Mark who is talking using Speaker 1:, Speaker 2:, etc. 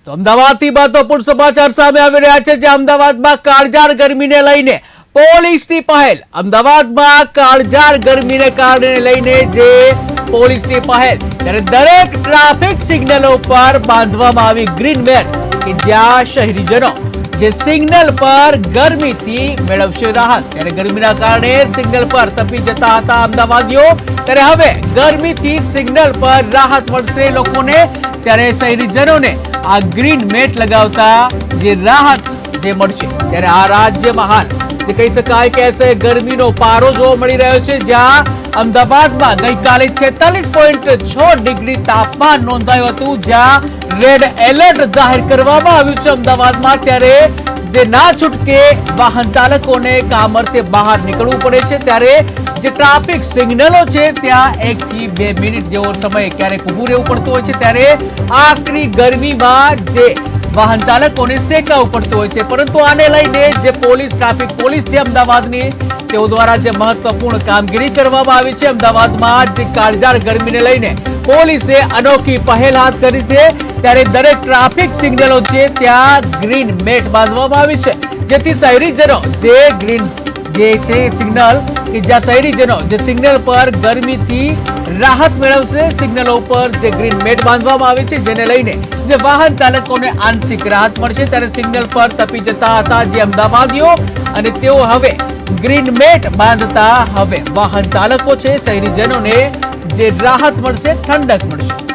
Speaker 1: તો અમદાવાદથી મહત્વપૂર્ણ સમાચાર સામે આવી રહ્યા છે, જે અમદાવાદમાં કાળઝાળ ગરમીને લઈને પોલીસની પહેલ. અમદાવાદમાં કાળઝાળ ગરમીને કારણે લઈને જે પોલીસની પહેલ, ત્યારે દરેક ટ્રાફિક સિગ્નલો પર બાંધવામાં આવી ગ્રીન મેટ કે જ્યાં શહેરીજનો જે સિગ્નલ પર ગરમીથી મેળવશે રાહત. ત્યારે ગરમીના કારણે સિગ્નલ પર તપી જતા હતા અમદાવાદીઓ, ત્યારે હવે ગરમીથી સિગ્નલ પર રાહત મળશે લોકોને. ત્યારે શહેરીજનોને આ ગ્રીન મેટ લગાવતા જે રાહત જે મળશે, ત્યારે આ રાજ્યમાં હાલ જે કહી શકાય કે એસે ગરમીનો પારો જોવા મળી રહ્યો છે, જ્યાં અમદાવાદમાં ગઈકાલે 46.6 ડિગ્રી તાપમાન નોંધાયું હતું, જ્યાં રેડ એલર્ટ જાહેર કરવામાં આવ્યું છે અમદાવાદમાં. ત્યારે જે ના છૂટકે વાહન ચાલકોને કામ અર્થે બહાર નીકળવું પડે છે. ત્યારે જે ટ્રાફિક સિગ્નલો છે ત્યાં 1 થી 2 મિનિટ જેવો સમય ક્યારેક ઊભું રહેવું પડતું હોય છે. ત્યારે આકરી ગરમીમાં જે વાહન ચાલકોને શેકાવું પડતું હોય છે. પરંતુ આને લઈને જે ટ્રાફિક પોલીસ છે અમદાવાદની, તેઓ દ્વારા જે મહત્વપૂર્ણ કામગીરી કરવામાં આવી છે અમદાવાદમાં, જે કાળઝાળ ગરમીને લઈને પોલીસે અનોખી પહેલ હાથ કરી છે. ત્યારે દરેક ટ્રાફિક સિગ્નલો છે ત્યાં ગ્રીન મેટ બાંધવામાં આવી છે, જેથી શહેરીજનો જે ગ્રીન જે છે સિગ્નલ કે જ્યાં શહેરીજનો જે સિગ્નલ પર ગરમીથી રાહત મેળવશે. સિગ્નલો પર જે ગ્રીન મેટ બાંધવામાં આવી છે, જેને લઈને જે વાહન ચાલકોને આંશિક રાહત મળશે. ત્યારે સિગ્નલ પર તપી જતા હતા જે અમદાવાદીઓ, અને તેઓ હવે ગ્રીન મેટ બાંધતા હવે વાહન ચાલકો છે, શહેરીજનોને જે રાહત મળશે, ઠંડક મળશે.